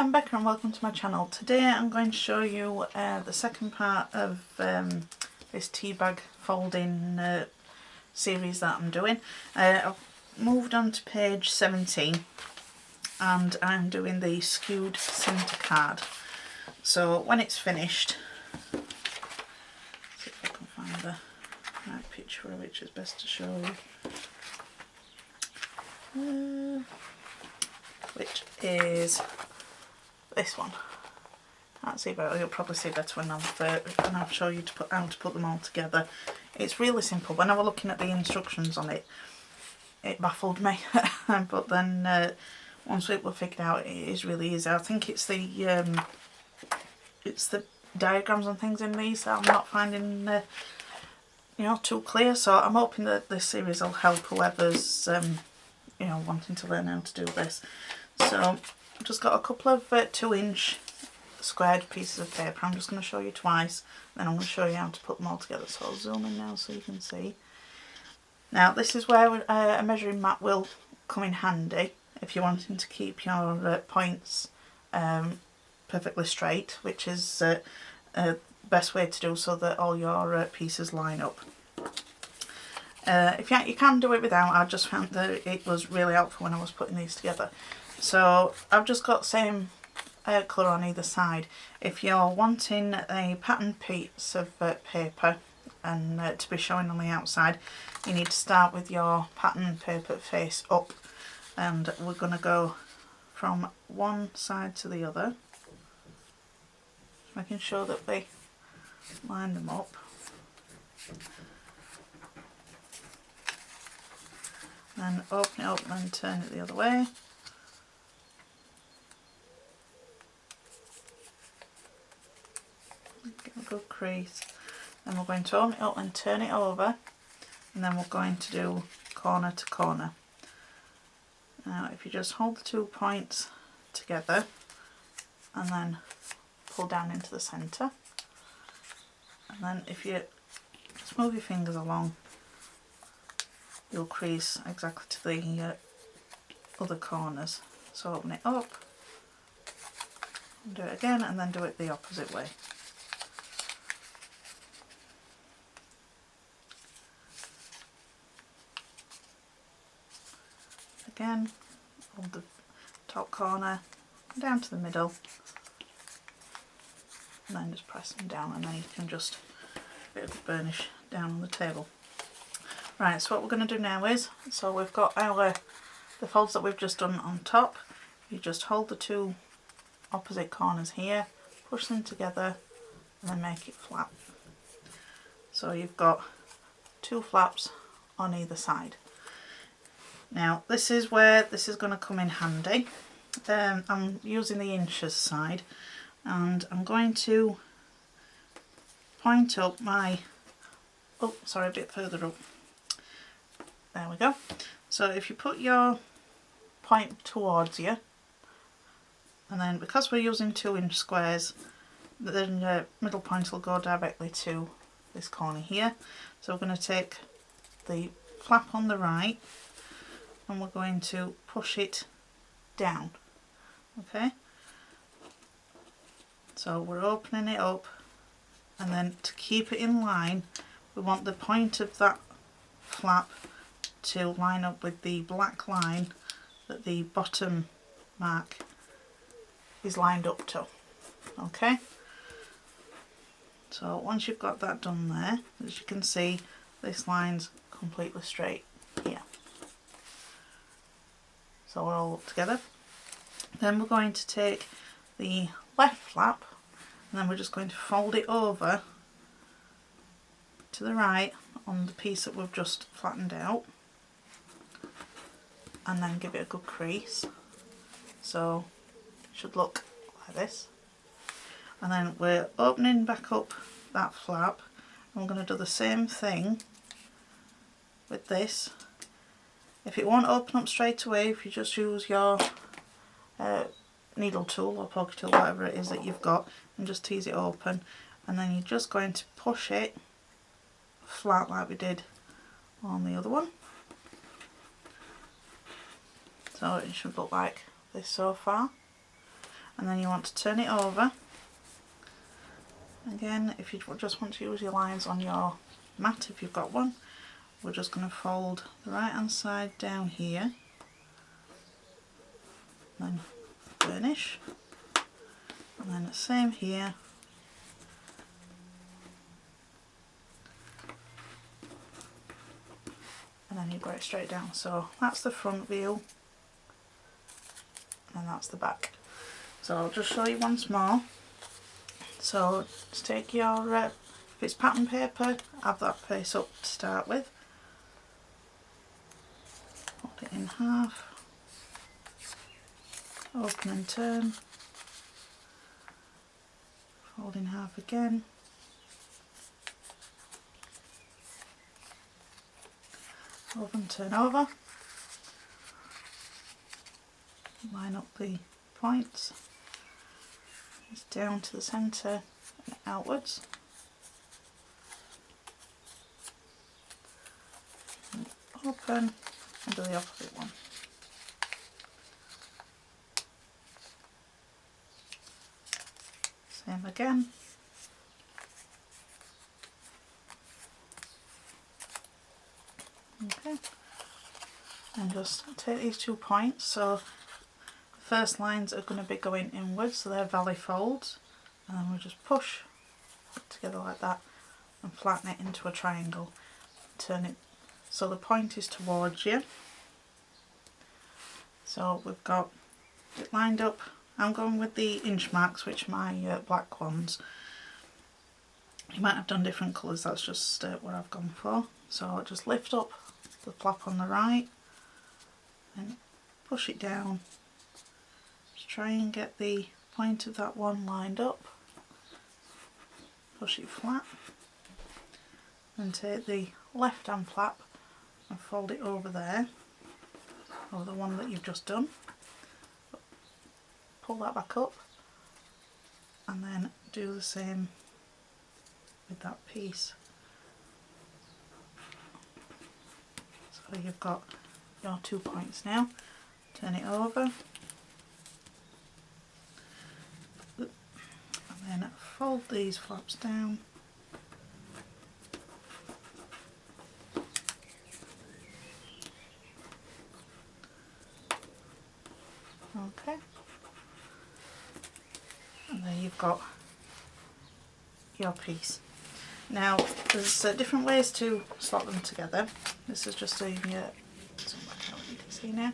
I'm Becca and welcome to my channel. Today I'm going to show you the second part of this tea bag folding series that I'm doing. I've moved on to page 17 and I'm doing the skewed centre card. So when it's finished, see if I can find the right picture of which is best to show you. Which is this one. Can't see better. You'll probably see better when I'll show you how to put them all together. It's really simple. When I was looking at the instructions on it, it baffled me. But then once it was figured out, it is really easy. I think it's the diagrams and things in these that I'm not finding too clear. So I'm hoping that this series will help whoever's wanting to learn how to do this. So I've just got a couple of 2-inch squared pieces of paper. I'm just going to show you twice, then I'm going to show you how to put them all together. So I'll zoom in now so you can see. Now this is where a measuring map will come in handy if you're wanting to keep your points perfectly straight, which is the best way to do so that all your pieces line up. If you can do it without, I just found that it was really helpful when I was putting these together. So I've just got the same colour on either side. If you're wanting a patterned piece of paper and to be showing on the outside, you need to start with your pattern paper face up, and we're going to go from one side to the other, making sure that we line them up. Then open it up and then turn it the other way. Get a good crease. Then we're going to open it up and turn it over, and then we're going to do corner to corner. Now if you just hold the 2 points together and then pull down into the centre, and then if you just move your fingers along, you'll crease exactly to the other corners. So open it up, and do it again, and then do it the opposite way. Again, hold the top corner down to the middle, and then just press them down, and then you can just bit of burnish down on the table. Right, so what we're going to do now is, so we've got the folds that we've just done on top. You just hold the 2 opposite corners here, push them together, and then make it flat. So you've got 2 flaps on either side. Now this is where this is going to come in handy. I'm using the inches side, and I'm going to point up my, oh sorry, a bit further up. There we go. So if you put your point towards you, and then because we're using 2-inch squares, then the middle point will go directly to this corner here. So we're going to take the flap on the right and we're going to push it down. Okay, so we're opening it up, and then to keep it in line, we want the point of that flap to line up with the black line that the bottom mark is lined up to. Okay, so once you've got that done there, as you can see, this line's completely straight here. So we're all up together. Then we're going to take the left flap, and then we're just going to fold it over to the right on the piece that we've just flattened out, and then give it a good crease. So it should look like this. And then we're opening back up that flap, and we're going to do the same thing with this. If it won't open up straight away, if you just use your needle tool or poker tool, whatever it is that you've got, and just tease it open, and then you're just going to push it flat like we did on the other one. So it should look like this so far. and then you want to turn it over. Again, if you just want to use your lines on your mat, if you've got one, we're just going to fold the right hand side down here, then burnish, and then the same here, and then you've got it straight down. So that's the front view, and that's the back. So I'll just show you once more. So just take your, if it's pattern paper, have that piece up to start with. Fold it in half, open and turn, fold in half again, open, turn over, line up the points, it's down to the centre and outwards, and open and do the opposite one. Same again. Okay, and just take these 2 points. So the first lines are going to be going inwards, so they're valley folds, and then we'll just push together like that and flatten it into a triangle. Turn it so the point is towards you. So we've got it lined up. I'm going with the inch marks, which are my black ones. You might have done different colours, that's just what I've gone for. So I'll just lift up the flap on the right and push it down. Just try and get the point of that one lined up. Push it flat. And take the left hand flap and fold it over there, over the one that you've just done. Pull that back up and then do the same with that piece. So you've got your 2 points now. Turn it over and then fold these flaps down. Okay, and there you've got your piece. Now there's different ways to slot them together. This is just a, you can see now.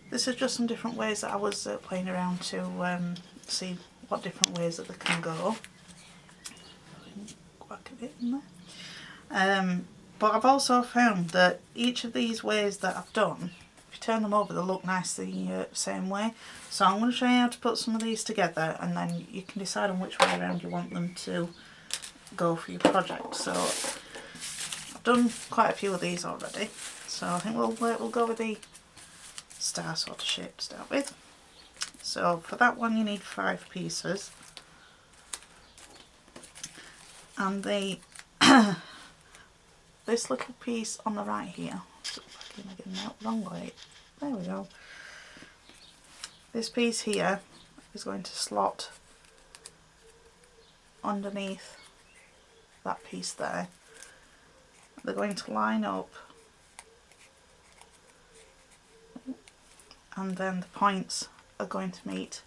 This is just some different ways that I was playing around to see what different ways that they can go. Whack a bit in there. But I've also found that each of these ways that I've done, if you turn them over, they look nice the same way. So I'm going to show you how to put some of these together, and then you can decide on which way around you want them to go for your project. So I've done quite a few of these already, so I think we'll go with the star sort of shape to start with. So for that one you need 5 pieces, and the this little piece on the right here, again, no, wrong way, there we go. This piece here is going to slot underneath that piece there. They're going to line up, and then the points are going to meet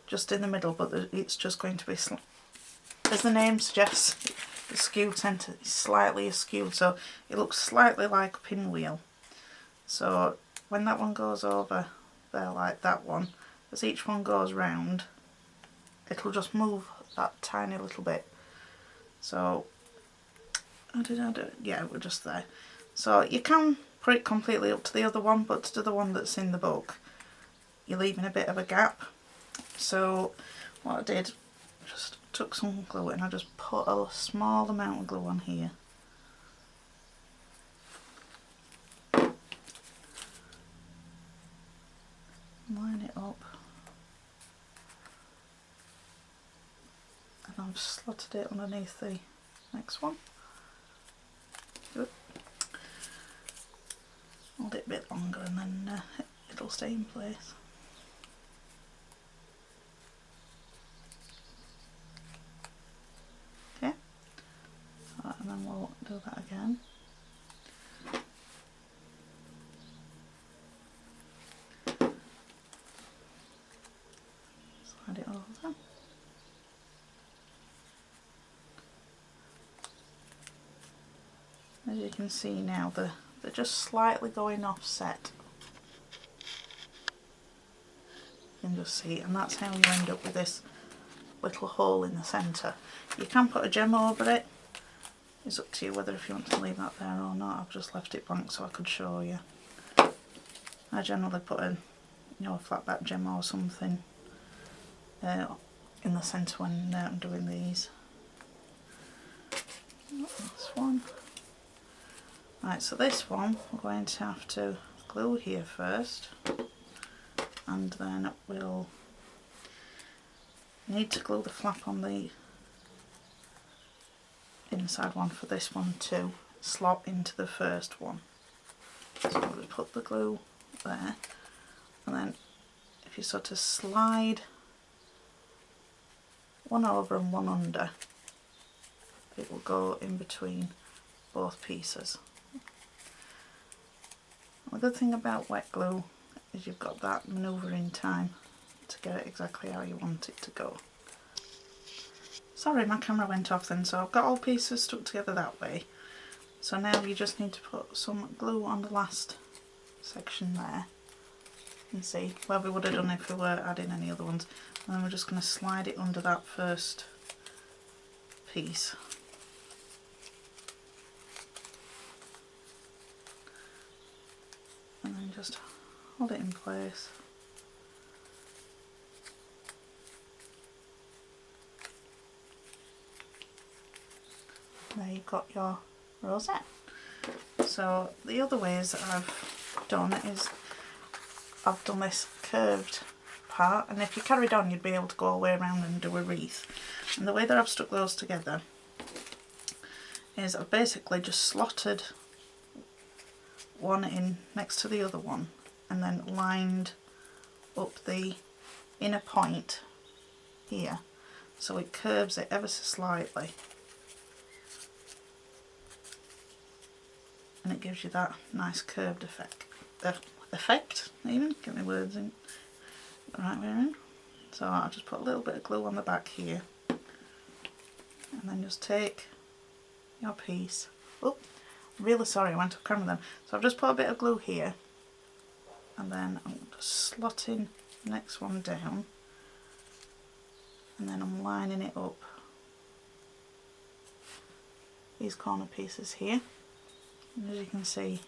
just in the middle, but it's just going to be, as the name suggests, the skew centre is slightly askew, so it looks slightly like a pinwheel. So when that one goes over there like that one, as each one goes round, it'll just move that tiny little bit. So how did I do it? Yeah, we're just there. So you can put it completely up to the other one, but to the one that's in the book, you're leaving a bit of a gap. So what I did, just took some glue and I just put a small amount of glue on here. Line it up, and I've slotted it underneath the next one. Good. Hold it a bit longer and then it'll stay in place. As you can see now, they're just slightly going offset. You can just see, and that's how you end up with this little hole in the centre. You can put a gem over it. It's up to you whether if you want to leave that there or not. I've just left it blank so I could show you. I generally put a flat back gem or something in the centre when I'm doing these. This one. Right, so this one we're going to have to glue here first, and then we'll need to glue the flap on the inside one for this one to slot into the first one. So we'll put the glue there, and then if you sort of slide one over and one under, it will go in between both pieces. The good thing about wet glue is you've got that manoeuvring time to get it exactly how you want it to go. Sorry, my camera went off then, so I've got all pieces stuck together that way. So now you just need to put some glue on the last section there. You can see where we would have done if we were adding any other ones. And then we're just going to slide it under that first piece. And then just hold it in place. There you've got your rosette. So the other ways that I've done is I've done this curved part, and if you carried on you'd be able to go all the way around and do a wreath. And the way that I've stuck those together is I've basically just slotted one in next to the other one and then lined up the inner point here so it curves it ever so slightly, and it gives you that nice curved effect even, get my words in the right way around. So I'll just put a little bit of glue on the back here, and then just take your piece. Oh, really sorry, I went off camera then. So I've just put a bit of glue here, and then I'm just slotting the next one down, and then I'm lining it up these corner pieces here, and as you can see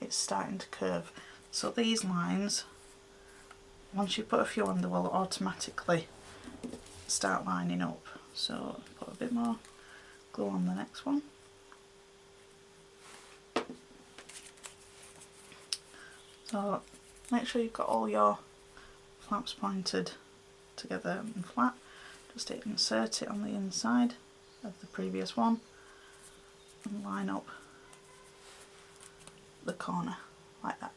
it's starting to curve. So these lines, once you put a few on, they will automatically start lining up. So put a bit more glue on the next one. So make sure you've got all your flaps pointed together and flat. Just insert it on the inside of the previous one and line up the corner like that.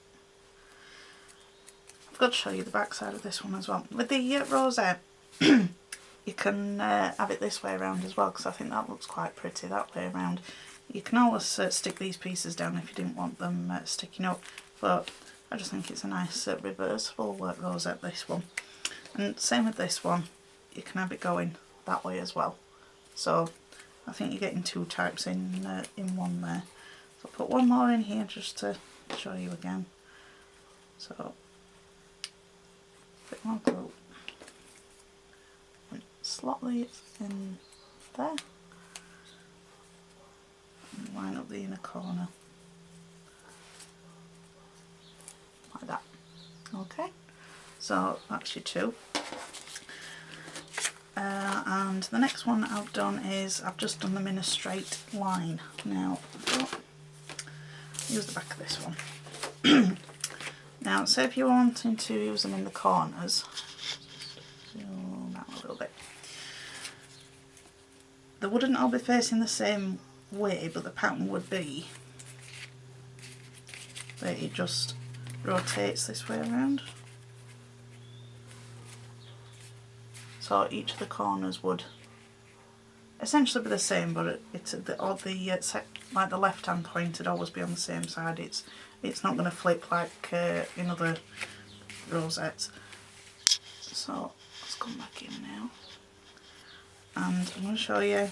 I've got to show you the back side of this one as well. With the rosette you can have it this way around as well, because I think that looks quite pretty that way around. You can always stick these pieces down if you didn't want them sticking up, but I just think it's a nice reversible rosette, this one. And same with this one, you can have it going that way as well. So I think you're getting two types in one there. So I'll put one more in here just to show you again. So a bit more glue. And slot these in there. And line up the inner corner. Like that. Okay, so that's your two. And the next one I've done is I've just done them in a straight line. Now, use the back of this one. Now, say if you're wanting to use them in the corners, zoom out a little bit. They wouldn't all be facing the same way, but the pattern would be that it just rotates this way around. So each of the corners would essentially be the same, but like the left hand point would always be on the same side. It's not going to flip like in other rosettes. So let's come back in now, and I'm going to show you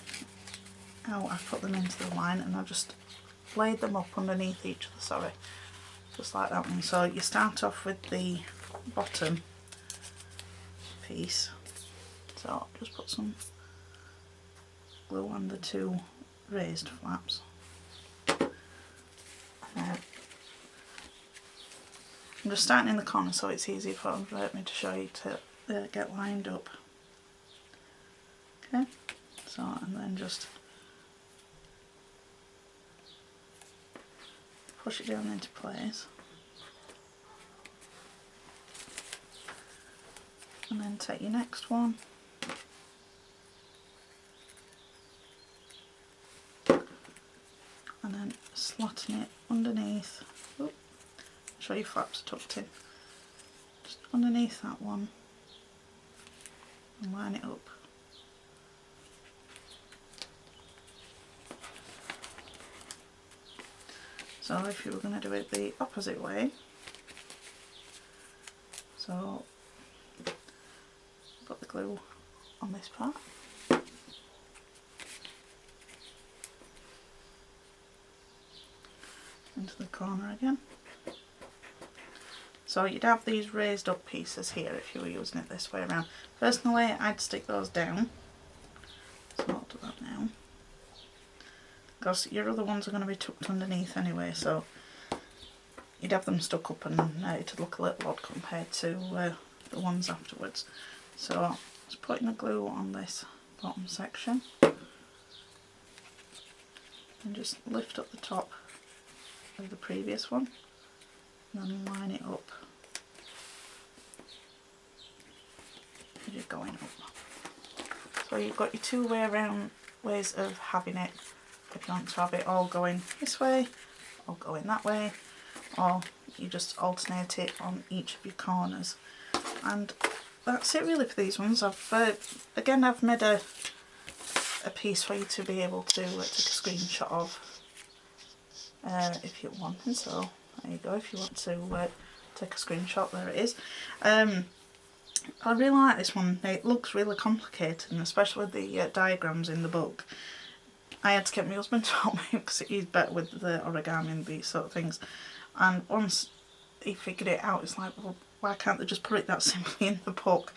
how I put them into the line, and I just laid them up underneath each other, sorry, just like that one. So you start off with the bottom piece, so just put some glue on the two raised flaps, and then I'm just starting in the corner so it's easy for me to show you to get lined up. Okay, so and then just push it down into place, and then take your next one and then slotting it underneath. Oop, show your flaps tucked in, just underneath that one and line it up. So if you were going to do it the opposite way, so put the glue on this part, into the corner again. So you'd have these raised up pieces here if you were using it this way around. Personally, I'd stick those down, so I'll do that now, because your other ones are going to be tucked underneath anyway, so you'd have them stuck up and it'd look a little odd compared to the ones afterwards. So just putting the glue on this bottom section and just lift up the top of the previous one and then line it up as you're going up. So you've got your two way around ways of having it. If you want to have it all going this way or going that way, or you just alternate it on each of your corners. And that's it really for these ones. Again, I've made a piece for you to be able to take a screenshot of if you want. And so there you go, if you want to take a screenshot, there it is. I really like this one. It looks really complicated, and especially with the diagrams in the book. I had to get my husband to help me because he's better with the origami and these sort of things. And once he figured it out, it's like, well, why can't they just put it that simply in the book?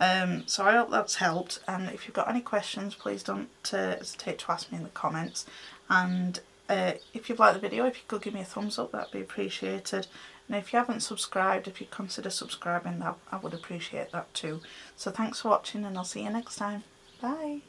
So I hope that's helped. And if you've got any questions, please don't hesitate to ask me in the comments. And if you've liked the video, if you could give me a thumbs up, that'd be appreciated. And if you haven't subscribed, if you consider subscribing, I would appreciate that too. So thanks for watching, and I'll see you next time. Bye!